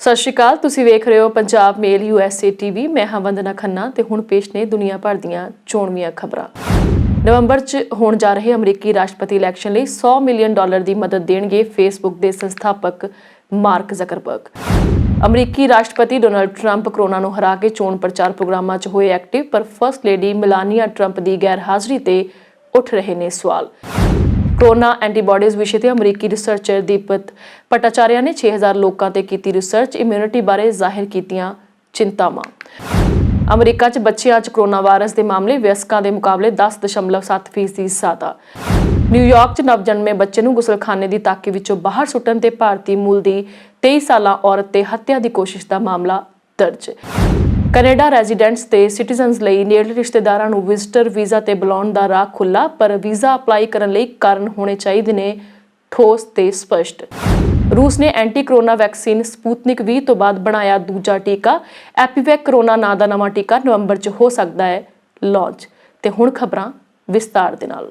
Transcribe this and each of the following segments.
ਸਤਿ ਸ਼੍ਰੀ ਅਕਾਲ। ਤੁਸੀਂ ਵੇਖ ਰਹੇ ਹੋ ਪੰਜਾਬ ਮੇਲ USA TV। ਮੈਂ ਹਾਂ ਵੰਦਨਾ ਖੰਨਾ ਤੇ ਹੁਣ ਪੇਸ਼ ਨੇ ਦੁਨੀਆ ਭਰ ਦੀਆਂ ਚੋਣਵੀਆਂ ਖਬਰਾਂ। ਨਵੰਬਰ 'ਚ ਹੋਣ ਜਾ ਰਹੇ ਅਮਰੀਕੀ ਰਾਸ਼ਟਰਪਤੀ ਇਲੈਕਸ਼ਨ ਲਈ $100 ਮਿਲੀਅਨ ਦੀ ਮਦਦ ਦੇਣਗੇ ਫੇਸਬੁੱਕ ਦੇ ਸੰਸਥਾਪਕ ਮਾਰਕ ਜ਼ਕਰਬਰਗ। ਅਮਰੀਕੀ ਰਾਸ਼ਟਰਪਤੀ ਡੋਨਾਲਡ ਟਰੰਪ ਕਰੋਨਾ ਨੂੰ ਹਰਾ ਕੇ ਚੋਣ ਪ੍ਰਚਾਰ ਪ੍ਰੋਗਰਾਮਾਂ 'ਚ ਹੋਏ ਐਕਟਿਵ, ਪਰ ਫਸਟ ਲੇਡੀ ਮੇਲਾਨੀਆ ਟਰੰਪ ਦੀ ਗੈਰ ਹਾਜ਼ਰੀ ਤੇ ਉੱਠ ਰਹੇ ਨੇ ਸਵਾਲ। ਕੋਰੋਨਾ ਐਂਟੀਬਾਡੀਜ਼ ਵਿਸ਼ੇ ਤੇ ਅਮਰੀਕੀ ਰਿਸਰਚਰ ਦੀਪਕ ਭੱਟਾਚਾਰਿਆ ਨੇ 6000 ਲੋਕਾਂ ਤੇ ਕੀਤੀ ਰਿਸਰਚ ਇਮਿਊਨਿਟੀ ਬਾਰੇ ਜ਼ਾਹਿਰ ਕੀਤੀਆਂ ਚਿੰਤਾਵਾਂ। ਅਮਰੀਕਾ 'ਚ ਬੱਚਿਆਂ 'ਚ ਕੋਰੋਨਾ ਵਾਇਰਸ ਦੇ ਮਾਮਲੇ ਵਿਅਸਕਾਂ ਦੇ ਮੁਕਾਬਲੇ 10.7% ਜ਼ਿਆਦਾ। ਨਿਊਯਾਰਕ 'ਚ ਨਵਜਨਮੇ ਬੱਚੇ ਨੂੰ ਗੁਸਲਖਾਨੇ ਦੀ ਤਾਕੀ ਵਿੱਚੋਂ ਬਾਹਰ ਸੁੱਟਣ ਤੇ ਭਾਰਤੀ ਮੂਲ ਦੀ 23 ਸਾਲਾ ਔਰਤ ਤੇ ਹੱਤਿਆ ਦੀ ਕੋਸ਼ਿਸ਼ ਦਾ ਮਾਮਲਾ ਦਰਜ। ਕੈਨੇਡਾ ਰੈਜ਼ੀਡੈਂਟਸ ਤੇ ਸਿਟੀਜ਼ਨਸ ਲਈ ਨੇੜਲੇ ਰਿਸ਼ਤੇਦਾਰਾਂ ਨੂੰ ਵਿਜ਼ਟਰ ਵੀਜ਼ਾ ਤੇ ਬੁਲਾਉਣ ਦਾ ਰਾਹ ਖੁੱਲ੍ਹਾ, ਪਰ ਵੀਜ਼ਾ ਅਪਲਾਈ ਕਰਨ ਲਈ ਕਾਰਨ ਹੋਣੇ ਚਾਹੀਦੇ ਨੇ ਠੋਸ ਤੇ ਸਪਸ਼ਟ। ਰੂਸ ਨੇ anti corona vaccine Sputnik V ਤੋਂ ਬਾਅਦ ਬਣਾਇਆ ਦੂਜਾ ਟੀਕਾ। ਐਪੀਵੈਕ ਕਰੋਨਾ ਨਾਂ ਦਾ ਨਵਾਂ ਟੀਕਾ ਨਵੰਬਰ 'ਚ ਹੋ ਸਕਦਾ ਹੈ ਲਾਂਚ। ਤੇ ਹੁਣ ਖਬਰਾਂ ਵਿਸਤਾਰ ਦੇ ਨਾਲ।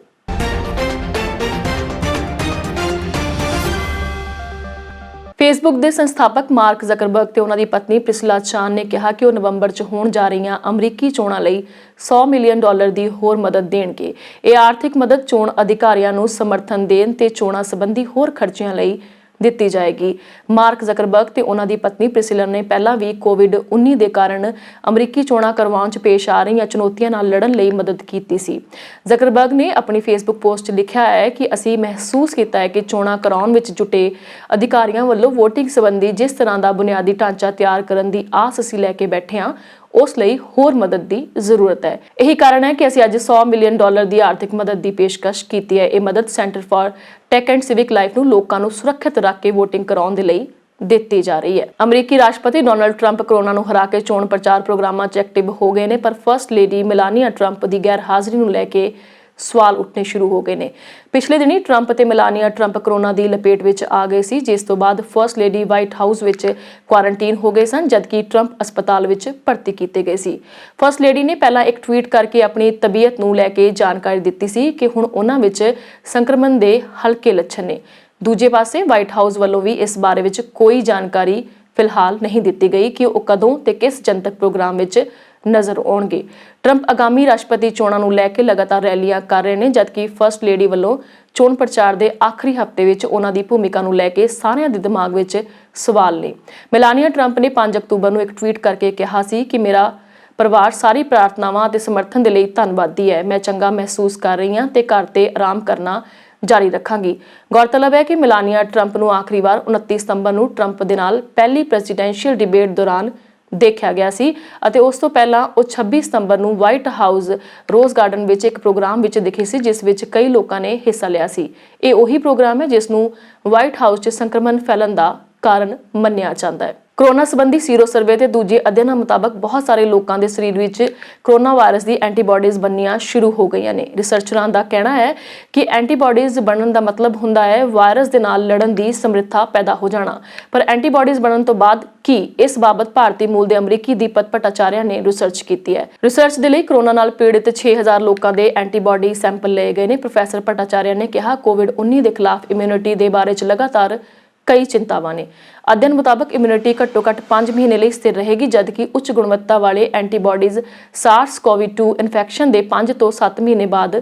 ਫੇਸਬੁੱਕ ਦੇ ਸੰਸਥਾਪਕ ਮਾਰਕ ਜ਼ਕਰਬਰਗ ਤੇ ਉਹਨਾਂ ਦੀ ਪਤਨੀ ਪ੍ਰਿਸਲਾ ਚਾਨ ਨੇ ਕਿਹਾ ਕਿ ਉਹ ਨਵੰਬਰ 'ਚ ਹੋਣ ਜਾ ਰਹੀਆਂ ਅਮਰੀਕੀ ਚੋਣਾਂ ਲਈ $100 ਮਿਲੀਅਨ ਦੀ ਹੋਰ ਮਦਦ ਦੇਣਗੇ। ਇਹ ਆਰਥਿਕ ਮਦਦ ਚੋਣ ਅਧਿਕਾਰੀਆਂ ਨੂੰ ਸਮਰਥਨ ਦੇਣ ਤੇ ਚੋਣਾਂ ਸੰਬੰਧੀ ਹੋਰ ਖਰਚਿਆਂ ਲਈ ਦਿੱਤੀ ਜਾਏਗੀ। ਮਾਰਕ ਜ਼ਕਰਬਰਗ ਤੇ ਉਹਨਾਂ ਦੀ ਪਤਨੀ ਪ੍ਰਿਸਿਲਾ ਨੇ ਪਹਿਲਾਂ ਵੀ COVID-19 ਦੇ ਕਾਰਨ ਅਮਰੀਕੀ ਚੋਣਾਂ ਕਰਵਾਉਣ 'ਚ ਪੇਸ਼ ਆ ਰਹੀਆਂ ਚੁਣੌਤੀਆਂ ਨਾਲ ਲੜਨ ਲਈ ਮਦਦ ਕੀਤੀ ਸੀ। ਜ਼ਕਰਬਰਗ ਨੇ ਆਪਣੀ ਫੇਸਬੁੱਕ ਪੋਸਟ 'ਚ ਲਿਖਿਆ ਹੈ ਕਿ ਅਸੀਂ ਮਹਿਸੂਸ ਕੀਤਾ ਹੈ ਕਿ ਚੋਣਾਂ ਕਰਾਉਣ ਵਿੱਚ ਜੁਟੇ ਅਧਿਕਾਰੀਆਂ ਵੱਲੋਂ ਵੋਟਿੰਗ ਸੰਬੰਧੀ ਜਿਸ ਤਰ੍ਹਾਂ ਦਾ ਬੁਨਿਆਦੀ ਢਾਂਚਾ ਤਿਆਰ ਕਰਨ ਦੀ ਆਸ ਅਸੀਂ ਲੈ ਕੇ ਬੈਠੇ ਹਾਂ, ਉਸ ਲਈ ਹੋਰ ਮਦਦ ਦੀ ਜ਼ਰੂਰਤ ਹੈ। ਇਹੀ ਕਾਰਨ ਹੈ ਕਿ ਅਸੀਂ ਅੱਜ $100 ਮਿਲੀਅਨ ਦੀ ਆਰਥਿਕ ਮਦਦ ਦੀ ਪੇਸ਼ਕਸ਼ ਕੀਤੀ ਹੈ। ਇਹ ਮਦਦ center for tech and civic life ਨੂੰ ਲੋਕਾਂ ਨੂੰ ਸੁਰੱਖਿਅਤ ਰੱਖ ਕੇ ਵੋਟਿੰਗ ਕਰਾਉਣ ਦੇ ਲਈ ਦਿੱਤੀ ਜਾ ਰਹੀ ਹੈ। ਅਮਰੀਕੀ ਰਾਸ਼ਟਰਪਤੀ ਡੋਨਾਲਡ ਟਰੰਪ ਕਰੋਨਾ ਨੂੰ ਹਰਾ ਕੇ ਚੋਣ ਪ੍ਰਚਾਰ ਪ੍ਰੋਗਰਾਮਾਂ 'ਚ ਐਕਟਿਵ ਹੋ ਗਏ ਨੇ, ਪਰ ਫਸਟ ਲੇਡੀ ਮੇਲਾਨੀਆ ਟਰੰਪ ਦੀ ਗੈਰ ਹਾਜ਼ਰੀ ਨੂੰ ਲੈ ਕੇ ਸਵਾਲ ਉੱਠਣੇ ਸ਼ੁਰੂ ਹੋ ਗਏ ਨੇ। ਪਿਛਲੇ ਦਿਨੀ ਟਰੰਪ ਤੇ ਮੇਲਾਨੀਆ ਟਰੰਪ ਕਰੋਨਾ ਦੀ ਲਪੇਟ ਵਿੱਚ ਆ ਗਏ ਸੀ, ਜਿਸ ਤੋਂ ਬਾਅਦ ਫਸਟ ਲੇਡੀ ਵਾਈਟ ਹਾਊਸ ਵਿੱਚ ਕੁਆਰੰਟੀਨ ਹੋ ਗਏ ਸਨ, ਜਦਕਿ ਟਰੰਪ ਹਸਪਤਾਲ ਵਿੱਚ ਭਰਤੀ ਕੀਤੇ ਗਏ ਸੀ। ਫਸਟ ਲੇਡੀ ਨੇ ਪਹਿਲਾਂ ਇੱਕ ਟਵੀਟ ਕਰਕੇ ਆਪਣੀ ਤਬੀਅਤ ਨੂੰ ਲੈ ਕੇ ਜਾਣਕਾਰੀ ਦਿੱਤੀ ਸੀ ਕਿ ਹੁਣ ਉਹਨਾਂ ਵਿੱਚ ਸੰਕਰਮਣ ਦੇ ਹਲਕੇ ਲੱਛਣ ਨੇ। ਦੂਜੇ ਪਾਸੇ ਵਾਈਟ ਹਾਊਸ ਵੱਲੋਂ ਵੀ ਇਸ ਬਾਰੇ ਵਿੱਚ ਕੋਈ ਜਾਣਕਾਰੀ ਫਿਲਹਾਲ ਨਹੀਂ ਦਿੱਤੀ ਗਈ ਕਿ ਉਹ ਕਦੋਂ ਤੇ ਕਿਸ ਜਨਤਕ ਪ੍ਰੋਗਰਾਮ ਵਿੱਚ ਨਜ਼ਰ ਆਉਣਗੇ। ਟਰੰਪ ਆਗਾਮੀ ਰਾਸ਼ਟਰਪਤੀ ਚੋਣਾਂ ਨੂੰ ਲੈ ਕੇ ਲਗਾਤਾਰ ਰੈਲੀਆਂ ਕਰ ਰਹੇ ਨੇ, ਜਦਕਿ ਫਸਟ ਲੇਡੀ ਵੱਲੋਂ ਚੋਣ ਪ੍ਰਚਾਰ ਦੇ ਆਖਰੀ ਹਫ਼ਤੇ ਵਿੱਚ ਉਹਨਾਂ ਦੀ ਭੂਮਿਕਾ ਨੂੰ ਲੈ ਕੇ ਸਾਰਿਆਂ ਦੇ ਦਿਮਾਗ ਵਿੱਚ ਸਵਾਲ ਨੇ। ਮੇਲਾਨੀਆ ਟਰੰਪ ਨੇ 5 ਅਕਤੂਬਰ ਨੂੰ ਇੱਕ ਟਵੀਟ ਕਰਕੇ ਕਿਹਾ ਸੀ ਕਿ ਮੇਰਾ ਪਰਿਵਾਰ ਸਾਰੀ ਪ੍ਰਾਰਥਨਾਵਾਂ ਅਤੇ ਸਮਰਥਨ ਦੇ ਲਈ ਧੰਨਵਾਦੀ ਹੈ। ਮੈਂ ਚੰਗਾ ਮਹਿਸੂਸ ਕਰ ਰਹੀ ਹਾਂ ਤੇ ਘਰ ਤੇ ਆਰਾਮ ਕਰਨਾ ਜਾਰੀ ਰੱਖਾਂਗੀ। ਗੌਰਤਲਬ ਹੈ ਕਿ ਮੇਲਾਨੀਆ ਟਰੰਪ ਨੂੰ ਆਖਰੀ ਵਾਰ 29 ਸਤੰਬਰ ਨੂੰ ਟਰੰਪ ਦੇ ਨਾਲ ਪਹਿਲੀ ਪ੍ਰੈਜ਼ੀਡੈਂਸ਼ੀਅਲ ਡਿਬੇਟ ਦੌਰਾਨ ਦੇਖਿਆ ਗਿਆ ਸੀ ਅਤੇ ਉਸ ਤੋਂ ਪਹਿਲਾਂ ਉਹ 26 ਸਤੰਬਰ ਨੂੰ ਵਾਈਟ ਹਾਊਸ ਰੋਜ਼ ਗਾਰਡਨ ਵਿੱਚ ਇੱਕ ਪ੍ਰੋਗਰਾਮ ਵਿੱਚ ਦਿਖੇ ਸੀ, ਜਿਸ ਵਿੱਚ ਕਈ ਲੋਕਾਂ ਨੇ ਹਿੱਸਾ ਲਿਆ ਸੀ। ਇਹ ਉਹੀ ਪ੍ਰੋਗਰਾਮ ਹੈ ਜਿਸ ਨੂੰ ਵਾਈਟ ਹਾਊਸ 'ਚ ਸੰਕਰਮਣ ਫੈਲਣ ਦਾ ਕਾਰਨ ਮੰਨਿਆ ਜਾਂਦਾ ਹੈ। ਕੋਰੋਨਾ ਸੰਬੰਧੀ ਸੀਰੋ ਸਰਵੇ ਤੇ ਦੂਜੇ ਅਧਿਐਨਾਂ ਮੁਤਾਬਕ ਬਹੁਤ ਸਾਰੇ ਲੋਕਾਂ ਦੇ ਸਰੀਰ ਵਿੱਚ ਕੋਰੋਨਾ ਵਾਇਰਸ ਦੀ ਐਂਟੀਬਾਡੀਜ਼ ਬਣਨੀਆਂ ਸ਼ੁਰੂ ਹੋ ਗਈਆਂ ਨੇ। ਰਿਸਰਚਰਾਂ ਦਾ ਕਹਿਣਾ ਹੈ ਕਿ ਐਂਟੀਬਾਡੀਜ਼ ਬਣਨ ਦਾ ਮਤਲਬ ਹੁੰਦਾ ਹੈ ਵਾਇਰਸ ਦੇ ਨਾਲ ਲੜਨ ਦੀ ਸਮਰੱਥਾ ਪੈਦਾ ਹੋ ਜਾਣਾ। ਪਰ ਐਂਟੀਬਾਡੀਜ਼ ਬਣਨ ਤੋਂ ਬਾਅਦ ਕੀ? ਇਸ ਬਾਬਤ ਭਾਰਤੀ ਮੂਲ ਦੇ ਅਮਰੀਕੀ ਦੀਪਕ ਭੱਟਾਚਾਰਿਆ ਨੇ ਰਿਸਰਚ ਕੀਤੀ ਹੈ। ਰਿਸਰਚ ਦੇ ਲਈ ਕੋਰੋਨਾ ਨਾਲ ਪੀੜਿਤ 6000 ਲੋਕਾਂ ਦੇ ਐਂਟੀਬਾਡੀ ਸੈਂਪਲ ਲਏ ਗਏ ਨੇ। ਪ੍ਰੋਫੈਸਰ ਭੱਟਾਚਾਰਿਆ ਨੇ ਕਿਹਾ, COVID-19 ਦੇ ਖਿਲਾਫ ਇਮਿਊਨਿਟੀ ਦੇ ਬਾਰੇ 'ਚ ਲਗਾਤਾਰ ਕਈ ਚਿੰਤਾਵਾਂ ਨੇ। ਅਧਿਐਨ ਮੁਤਾਬਕ ਇਮਿਊਨਿਟੀ ਘੱਟੋ-ਘੱਟ 5 ਮਹੀਨੇ ਲਈ ਸਥਿਰ ਰਹੇਗੀ, ਜਦਕਿ ਉੱਚ ਗੁਣਵੱਤਾ ਵਾਲੇ ਐਂਟੀਬਾਡੀਜ਼ SARS-CoV-2 ਇਨਫੈਕਸ਼ਨ ਦੇ 5 ਤੋਂ 7 ਮਹੀਨੇ ਬਾਅਦ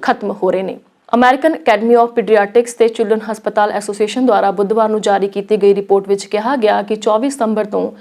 ਖਤਮ ਹੋ ਰਹੇ ਨੇ। ਅਮਰੀਕਨ ਅਕੈਡਮੀ ਆਫ ਪੀਡੀਆਟ੍ਰਿਕਸ ਤੇ ਚਿਲਡਰਨ ਹਸਪਤਾਲ ਐਸੋਸੀਏਸ਼ਨ ਦੁਆਰਾ ਬੁੱਧਵਾਰ ਨੂੰ ਜਾਰੀ ਕੀਤੀ ਗਈ ਰਿਪੋਰਟ ਵਿੱਚ ਕਿਹਾ ਗਿਆ ਕਿ 24 ਸਤੰਬਰ ਤੋਂ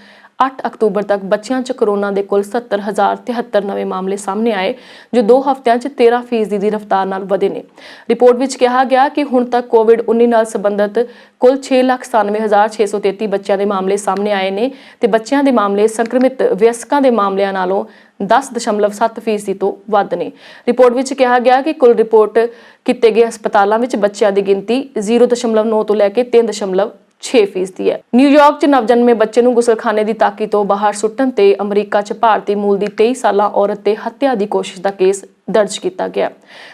8 ਅਕਤੂਬਰ ਤੱਕ ਬੱਚਿਆਂ 'ਚ ਕੋਰੋਨਾ ਦੇ ਕੁੱਲ 70,073 ਨਵੇਂ ਮਾਮਲੇ ਸਾਹਮਣੇ ਆਏ, ਜੋ 2 ਹਫ਼ਤਿਆਂ 'ਚ 13% ਦੀ ਰਫ਼ਤਾਰ ਨਾਲ ਵਧੇ ਨੇ। ਰਿਪੋਰਟ ਵਿੱਚ ਕਿਹਾ ਗਿਆ ਕਿ ਹੁਣ ਤੱਕ COVID-19 ਨਾਲ ਸੰਬੰਧਿਤ ਕੁੱਲ 6,97,633 ਬੱਚਿਆਂ ਦੇ ਮਾਮਲੇ ਸਾਹਮਣੇ ਆਏ ਨੇ ਤੇ ਬੱਚਿਆਂ ਦੇ ਮਾਮਲੇ ਸੰਕਰਮਿਤ ਵਿਅਸਕਾਂ ਦੇ ਮਾਮਲਿਆਂ ਨਾਲੋਂ 10.7% ਤੋਂ ਵੱਧ ਨੇ। ਰਿਪੋਰਟ ਵਿੱਚ ਕਿਹਾ ਗਿਆ ਕਿ ਕੁੱਲ ਰਿਪੋਰਟ ਕੀਤੇ ਗਏ ਹਸਪਤਾਲਾਂ ਵਿੱਚ ਬੱਚਿਆਂ ਦੀ ਗਿਣਤੀ 0.9 ਤੋਂ ਲੈ ਕੇ 3.6% ਹੈ। ਨਿਊਯਾਰਕ 'ਚ ਨਵਜਨਮੇ ਬੱਚੇ ਨੂੰ ਗੁਸਲਖਾਨੇ ਦੀ ਤਾਕੀ ਤੋਂ ਬਾਹਰ ਸੁੱਟਣ ਤੇ ਅਮਰੀਕਾ 'ਚ ਭਾਰਤੀ ਮੂਲ ਦੀ 23 ਸਾਲਾ ਔਰਤ ਤੇ ਹੱਤਿਆ ਦੀ ਕੋਸ਼ਿਸ਼ ਦਾ ਕੇਸ ਦਰਜ ਕੀਤਾ ਗਿਆ।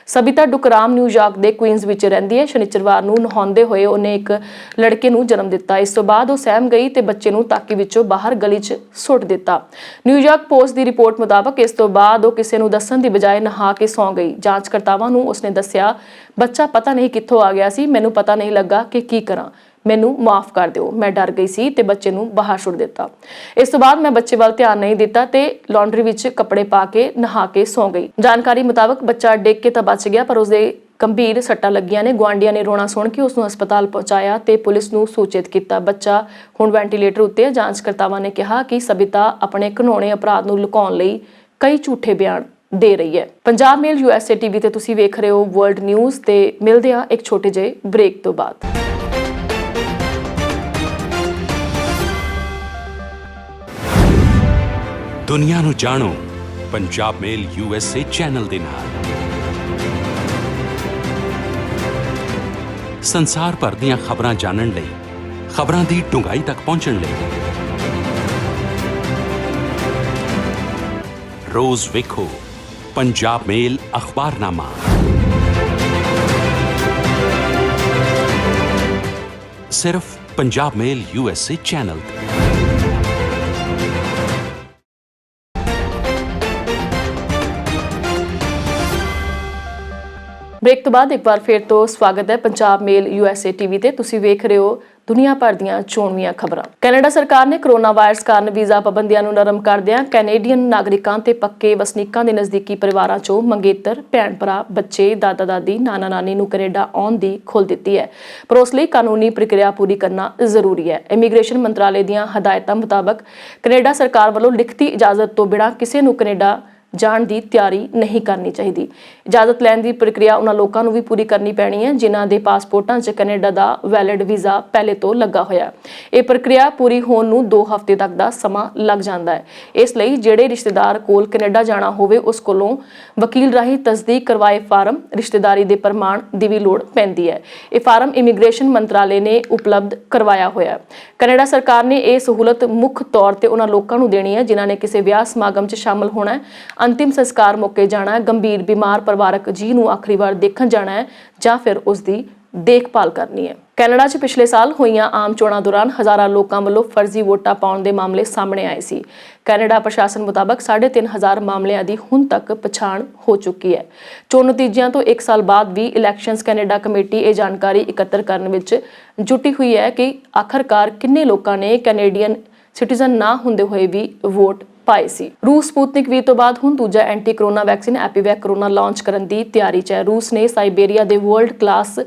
ਸਬਿਤਾ ਡੁਕਰਾਮ ਨਿਊਯਾਰਕ ਦੇ ਕੁਈਨਜ਼ ਵਿੱਚ ਰਹਿੰਦੀ ਹੈ। ਸ਼ਨੀਚਰਵਾਰ ਨੂੰ ਨਹਾਉਂਦੇ ਹੋਏ ਉਹਨੇ ਇੱਕ ਲੜਕੇ ਨੂੰ ਜਨਮ ਦਿੱਤਾ। ਇਸ ਤੋਂ ਬਾਅਦ ਉਹ ਸਹਿਮ ਗਈ ਤੇ ਬੱਚੇ ਨੂੰ ਤਾਕੀ ਵਿੱਚੋਂ ਬਾਹਰ ਗਲੀ 'ਚ ਸੁੱਟ ਦਿੱਤਾ। ਨਿਊਯਾਰਕ ਪੋਸਟ ਦੀ ਰਿਪੋਰਟ ਮੁਤਾਬਕ ਇਸ ਤੋਂ ਬਾਅਦ ਉਹ ਕਿਸੇ ਨੂੰ ਦੱਸਣ ਦੀ ਬਜਾਏ ਨਹਾ ਕੇ ਸੌਂ ਗਈ। ਜਾਂਚਕਰਤਾਵਾਂ ਨੂੰ ਉਸਨੇ ਦੱਸਿਆ, ਬੱਚਾ ਪਤਾ ਨਹੀਂ ਕਿੱਥੋਂ ਆ ਗਿਆ ਸੀ, ਮੈਨੂੰ ਪਤਾ ਨਹੀਂ ਲੱਗਾ ਕਿ ਕੀ ਕਰਾਂ। ਮੈਨੂੰ ਮਾਫ ਕਰ ਦਿਓ, ਮੈਂ ਡਰ ਗਈ ਸੀ ਤੇ ਬੱਚੇ ਨੂੰ ਬਾਹਰ ਸੁੱਟ ਦਿੱਤਾ। ਇਸ ਤੋਂ ਬਾਅਦ ਮੈਂ ਬੱਚੇ ਵੱਲ ਧਿਆਨ ਨਹੀਂ ਦਿੱਤਾ ਤੇ ਲਾਂਡਰੀ ਵਿੱਚ ਕੱਪੜੇ ਪਾ ਕੇ ਨਹਾ ਕੇ ਸੌਂ ਗਈ। ਜਾਣਕਾਰੀ ਮੁਤਾਬਕ ਬੱਚਾ ਡਿੱਗ ਕੇ ਤਾਂ ਬਚ ਗਿਆ, ਪਰ ਉਸਦੇ ਗੰਭੀਰ ਸੱਟਾਂ ਲੱਗੀਆਂ ਨੇ। ਗੁਆਂਢੀਆਂ ਨੇ ਰੋਣਾ ਸੁਣ ਕੇ ਉਸ ਨੂੰ ਹਸਪਤਾਲ ਪਹੁੰਚਾਇਆ ਤੇ ਪੁਲਿਸ ਨੂੰ ਸੂਚਿਤ ਕੀਤਾ। ਬੱਚਾ ਹੁਣ ਵੈਂਟੀਲੇਟਰ ਉੱਤੇ ਹੈ। ਜਾਂਚਕਰਤਾਵਾਂ ਨੇ ਕਿਹਾ ਕਿ ਸਬਿਤਾ ਆਪਣੇ ਘਿਨੌਣੇ ਅਪਰਾਧ ਨੂੰ ਲੁਕਾਉਣ ਲਈ ਕਈ ਝੂਠੇ ਬਿਆਨ ਦੇ ਰਹੀ ਹੈ। ਪੰਜਾਬ ਮੇਲ USA TV ਤੇ ਤੁਸੀਂ ਵੇਖ ਰਹੇ ਹੋ ਵਰਲਡ ਨਿਊਜ਼ ਤੇ ਮਿਲਦੇ ਹਾਂ ਇੱਕ ਛੋਟੇ ਜਿਹੇ ਬ੍ਰੇਕ ਤੋਂ ਬਾਅਦ। ਦੁਨੀਆ ਨੂੰ ਜਾਣੋ ਪੰਜਾਬ ਮੇਲ USA ਚੈਨਲ ਦੇ ਨਾਲ। ਸੰਸਾਰ ਭਰ ਦੀਆਂ ਖਬਰਾਂ ਜਾਣਨ ਲਈ, ਖਬਰਾਂ ਦੀ ਡੂੰਘਾਈ ਤੱਕ ਪਹੁੰਚਣ ਲਈ ਰੋਜ਼ ਵੇਖੋ ਪੰਜਾਬ ਮੇਲ ਅਖਬਾਰਨਾਮਾ। ਸਿਰਫ ਪੰਜਾਬ ਮੇਲ USA ਚੈਨਲ ਤੇ। ਬ੍ਰੇਕ ਤੋਂ ਬਾਅਦ ਇੱਕ ਵਾਰ ਫਿਰ ਤੋਂ ਸਵਾਗਤ ਹੈ ਪੰਜਾਬ ਮੇਲ USA TV ਤੇ। ਤੁਸੀਂ ਵੇਖ ਰਹੇ ਹੋ ਦੁਨੀਆ ਭਰ ਦੀਆਂ ਚੋਣਵੀਆਂ ਖਬਰਾਂ। ਕੈਨੇਡਾ ਸਰਕਾਰ ਨੇ ਕੋਰੋਨਾ ਵਾਇਰਸ ਕਾਰਨ ਵੀਜ਼ਾ ਪਾਬੰਦੀਆਂ ਨੂੰ ਨਰਮ ਕਰਦਿਆਂ ਕੈਨੇਡੀਅਨ ਨਾਗਰਿਕਾਂ ਤੇ ਪੱਕੇ ਵਸਨੀਕਾਂ ਦੇ ਨਜ਼ਦੀਕੀ ਪਰਿਵਾਰਾਂ ਚੋਂ ਮੰਗੇਤਰ, ਭੈਣ ਭਰਾ, ਬੱਚੇ, ਦਾਦਾ ਦਾਦੀ, ਨਾਨਾ ਨਾਨੀ ਨੂੰ ਕੈਨੇਡਾ ਆਉਣ ਦੀ ਖੁੱਲ੍ਹ ਦਿੱਤੀ ਹੈ, ਪਰ ਉਸ ਲਈ ਕਾਨੂੰਨੀ ਪ੍ਰਕਿਰਿਆ ਪੂਰੀ ਕਰਨਾ ਜ਼ਰੂਰੀ ਹੈ। ਇਮੀਗ੍ਰੇਸ਼ਨ ਮੰਤਰਾਲੇ ਦੀਆਂ ਹਦਾਇਤਾਂ ਮੁਤਾਬਕ ਕੈਨੇਡਾ ਸਰਕਾਰ ਵੱਲੋਂ ਲਿਖਤੀ ਇਜਾਜ਼ਤ ਤੋਂ ਬਿਨਾਂ ਕਿਸੇ ਨੂੰ ਕੈਨੇਡਾ ਜਾਣ ਦੀ ਤਿਆਰੀ ਨਹੀਂ ਕਰਨੀ ਚਾਹੀਦੀ। ਇਜਾਜ਼ਤ ਲੈਣ ਦੀ ਪ੍ਰਕਿਰਿਆ ਉਹਨਾਂ ਲੋਕਾਂ ਨੂੰ ਵੀ ਪੂਰੀ ਕਰਨੀ ਪੈਣੀ ਹੈ ਜਿਨ੍ਹਾਂ ਦੇ ਪਾਸਪੋਰਟਾਂ 'ਚ ਕੈਨੇਡਾ ਦਾ ਵੈਲਿਡ ਵੀਜ਼ਾ ਪਹਿਲੇ ਤੋਂ ਲੱਗਾ ਹੋਇਆ। ਇਹ ਪ੍ਰਕਿਰਿਆ ਪੂਰੀ ਹੋਣ ਨੂੰ 2 ਹਫ਼ਤੇ ਤੱਕ ਦਾ ਸਮਾਂ ਲੱਗ ਜਾਂਦਾ ਹੈ। ਇਸ ਲਈ ਜਿਹੜੇ ਰਿਸ਼ਤੇਦਾਰ ਕੋਲ ਕੈਨੇਡਾ ਜਾਣਾ ਹੋਵੇ ਉਸ ਕੋਲੋਂ ਵਕੀਲ ਰਾਹੀਂ ਤਸਦੀਕ ਕਰਵਾਏ ਫਾਰਮ, ਰਿਸ਼ਤੇਦਾਰੀ ਦੇ ਪ੍ਰਮਾਣ ਦੀ ਵੀ ਲੋੜ ਪੈਂਦੀ ਹੈ। ਇਹ ਫਾਰਮ ਇਮੀਗ੍ਰੇਸ਼ਨ ਮੰਤਰਾਲੇ ਨੇ ਉਪਲਬਧ ਕਰਵਾਇਆ ਹੋਇਆ। ਕੈਨੇਡਾ ਸਰਕਾਰ ਨੇ ਇਹ ਸਹੂਲਤ ਮੁੱਖ ਤੌਰ ਤੇ ਉਹਨਾਂ ਲੋਕਾਂ ਨੂੰ ਦੇਣੀ ਹੈ ਜਿਨ੍ਹਾਂ ਨੇ ਕਿਸੇ ਵਿਆਹ ਸਮਾਗਮ 'ਚ ਸ਼ਾਮਲ ਹੋਣਾ ਹੈ, ਅੰਤਿਮ ਸੰਸਕਾਰ ਮੌਕੇ ਜਾਣਾ ਹੈ, ਗੰਭੀਰ ਬਿਮਾਰ ਪਰਿਵਾਰਕ ਜੀ ਨੂੰ ਆਖਰੀ ਵਾਰ ਦੇਖਣ ਜਾਣਾ ਹੈ ਜਾਂ ਫਿਰ ਉਸ ਦੀ ਦੇਖਭਾਲ ਕਰਨੀ ਹੈ। ਕੈਨੇਡਾ 'ਚ ਪਿਛਲੇ ਸਾਲ ਹੋਈਆਂ ਆਮ ਚੋਣਾਂ ਦੌਰਾਨ ਹਜ਼ਾਰਾਂ ਲੋਕਾਂ ਵੱਲੋਂ ਫਰਜ਼ੀ ਵੋਟਾਂ ਪਾਉਣ ਦੇ ਮਾਮਲੇ ਸਾਹਮਣੇ ਆਏ ਸੀ। ਕੈਨੇਡਾ ਪ੍ਰਸ਼ਾਸਨ ਮੁਤਾਬਕ 3,500 ਮਾਮਲਿਆਂ ਦੀ ਹੁਣ ਤੱਕ ਪਛਾਣ ਹੋ ਚੁੱਕੀ ਹੈ। ਚੋਣ ਨਤੀਜਿਆਂ ਤੋਂ 1 ਸਾਲ ਬਾਅਦ ਵੀ ਇਲੈਕਸ਼ਨਜ਼ ਕੈਨੇਡਾ ਕਮੇਟੀ ਇਹ ਜਾਣਕਾਰੀ ਇਕੱਤਰ ਕਰਨ ਵਿੱਚ ਜੁਟੀ ਹੋਈ ਹੈ ਕਿ ਆਖਰਕਾਰ ਕਿੰਨੇ ਲੋਕਾਂ ਨੇ ਕੈਨੇਡੀਅਨ ਸਿਟੀਜ਼ਨ ਨਾ ਹੁੰਦੇ ਹੋਏ ਵੀ ਵੋਟ ਪਾਏ ਸੀ। ਰੂਸ ਸਪੁਤਨਿਕ V ਤੋਂ ਬਾਅਦ ਹੁਣ ਦੂਜਾ anti corona vaccine EpiVac corona launch ਕਰਨ ਦੀ ਤਿਆਰੀ 'ਚ ਹੈ। ਰੂਸ ਨੇ ਸਾਈਬੇਰੀਆ ਦੇ world class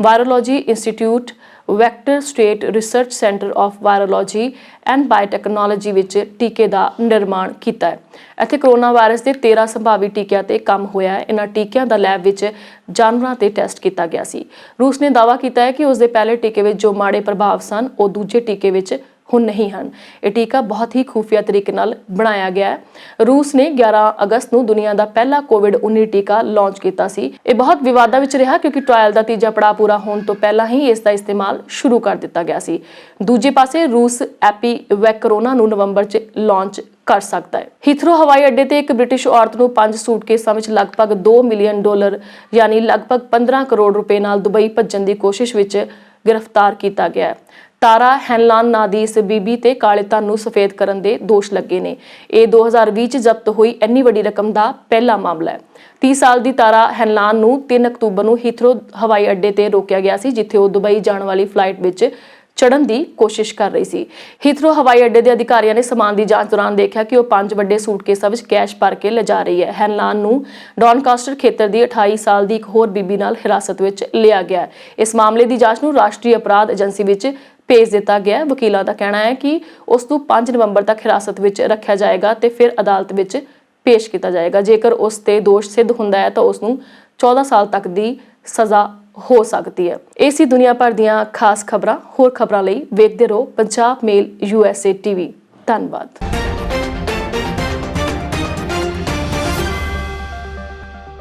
virology institute vector state research centre of virology and biotechnology ਵਿੱਚ ਟੀਕੇ ਦਾ ਨਿਰਮਾਣ ਕੀਤਾ ਹੈ। ਇੱਥੇ ਕਰੋਨਾ ਵਾਇਰਸ ਦੇ 13 ਸੰਭਾਵੀ ਟੀਕਿਆਂ ਤੇ ਕੰਮ ਹੋਇਆ ਹੈ। ਇਹਨਾਂ ਟੀਕਿਆਂ ਦਾ ਲੈਬ ਵਿੱਚ ਜਾਨਵਰਾਂ ਤੇ ਟੈਸਟ ਕੀਤਾ ਗਿਆ ਸੀ। ਰੂਸ ਨੇ ਦਾਅਵਾ ਕੀਤਾ ਹੈ ਕਿ ਉਸ ਦੇ ਪਹਿਲੇ ਟੀਕੇ ਵਿੱਚ ਜੋ ਮਾੜੇ ਪ੍ਰਭਾਵ ਸਨ ਉਹ ਦੂਜੇ ਟੀਕੇ ਵਿੱਚ ਹੁਣ ਨਹੀਂ ਹਨ। ਇਹ ਟੀਕਾ ਬਹੁਤ ਹੀ ਖੂਫੀਆ ਤਰੀਕੇ ਨਾਲ ਬਣਾਇਆ ਗਿਆ ਹੈ। ਰੂਸ ਨੇ 11 ਅਗਸਤ ਨੂੰ ਦੁਨੀਆ ਦਾ ਪਹਿਲਾ ਕੋਵਿਡ-19 ਟੀਕਾ ਲਾਂਚ ਕੀਤਾ ਸੀ। ਇਹ ਬਹੁਤ ਵਿਵਾਦਾਂ ਵਿੱਚ ਰਿਹਾ ਕਿਉਂਕਿ ਟ੍ਰਾਇਲ ਦਾ ਤੀਜਾ ਪੜਾਅ ਪੂਰਾ ਹੋਣ ਤੋਂ ਪਹਿਲਾਂ ਹੀ ਇਸ ਦਾ ਇਸਤੇਮਾਲ ਸ਼ੁਰੂ ਕਰ ਦਿੱਤਾ ਗਿਆ ਸੀ। ਦੂਜੇ ਪਾਸੇ ਰੂਸ ਐਪੀਵੈਕ ਕਰੋਨਾ ਨੂੰ ਨਵੰਬਰ 'ਚ ਲਾਂਚ ਕਰ ਸਕਦਾ ਹੈ। ਹੀਥਰੋ ਹਵਾਈ ਅੱਡੇ ਤੇ ਇੱਕ ਬ੍ਰਿਟਿਸ਼ ਔਰਤ ਨੂੰ 5 ਸੂਟਕੇਸਾਂ ਵਿੱਚ ਲਗਭਗ $2 ਮਿਲੀਅਨ ਯਾਨੀ ਲਗਭਗ 15 ਕਰੋੜ ਰੁਪਏ ਨਾਲ ਦੁਬਈ ਭੱਜਣ ਦੀ ਕੋਸ਼ਿਸ਼ ਵਿੱਚ ਗ੍ਰਿਫਤਾਰ ਕੀਤਾ ਗਿਆ ਹੈ। ਤਾਰਾ ਹੈਨਲਾਨ ਨਾਂ ਦੀ ਇਸ ਬੀਬੀ ਤੇ ਕਾਲੇ ਧਨ ਨੂੰ ਸਫੇਦ ਕਰਨ ਦੇ ਦੋਸ਼ ਲੱਗੇ ਨੇ। ਇਹ 2020 ਚ ਜ਼ਬਤ ਹੋਈ ਇੰਨੀ ਵੱਡੀ ਰਕਮ ਦਾ ਪਹਿਲਾ ਮਾਮਲਾ ਹੈ। 30 ਸਾਲ ਦੀ ਤਾਰਾ ਹੈਨਲਾਨ ਨੂੰ 3 ਅਕਤੂਬਰ ਨੂੰ ਹੀਥਰੋ ਹਵਾਈ ਅੱਡੇ ਤੇ ਰੋਕਿਆ ਗਿਆ ਸੀ ਜਿੱਥੇ ਉਹ ਦੁਬਈ ਜਾਣ ਵਾਲੀ ਫਲਾਈਟ ਵਿੱਚ ਚੜਨ ਦੀ ਕੋਸ਼ਿਸ਼ ਕਰ ਰਹੀ ਸੀ। ਹੀਥਰੋ ਹਵਾਈ ਅੱਡੇ ਦੇ ਅਧਿਕਾਰੀਆਂ ਨੇ ਸਮਾਨ ਦੀ ਜਾਂਚ ਦੌਰਾਨ ਦੇਖਿਆ ਕਿ ਉਹ 5 ਵੱਡੇ ਸੂਟਕੇਸਾਂ ਵਿੱਚ ਕੈਸ਼ ਭਰ ਕੇ ਲਿਜਾ ਰਹੀ ਹੈ। ਹੈਨਲਾਨ ਨੂੰ ਡੌਨਕਾਸਟਰ ਖੇਤਰ ਦੀ 28 ਸਾਲ ਦੀ ਇੱਕ ਹੋਰ ਬੀਬੀ ਨਾਲ ਹਿਰਾਸਤ ਵਿੱਚ ਲਿਆ ਗਿਆ। ਇਸ ਮਾਮਲੇ ਦੀ ਜਾਂਚ ਨੂੰ ਰਾਸ਼ਟਰੀ ਅਪਰਾਧ ਏਜੰਸੀ ਵਿੱਚ ਭੇਜ ਦਿੱਤਾ ਗਿਆ। ਵਕੀਲਾਂ ਦਾ ਕਹਿਣਾ ਹੈ ਕਿ ਉਸ ਨੂੰ 5 ਨਵੰਬਰ ਤੱਕ ਹਿਰਾਸਤ ਵਿੱਚ ਰੱਖਿਆ ਜਾਏਗਾ ਤੇ ਫਿਰ ਅਦਾਲਤ ਵਿੱਚ ਪੇਸ਼ ਕੀਤਾ ਜਾਏਗਾ। ਜੇਕਰ ਉਸ ਤੇ ਦੋਸ਼ ਸਿੱਧ ਹੁੰਦਾ ਹੈ ਤਾਂ ਉਸ ਨੂੰ 14 ਸਾਲ ਤੱਕ ਦੀ ਸਜ਼ਾ ਹੋ ਸਕਦੀ ਹੈ। ਇਹ ਸੀ ਦੁਨੀਆ ਭਰ ਦੀਆਂ ਖਾਸ ਖਬਰਾਂ। ਹੋਰ ਖਬਰਾਂ ਲਈ ਵੇਖਦੇ ਰਹੋ ਪੰਜਾਬ ਮੇਲ USA TV। ਧੰਨਵਾਦ।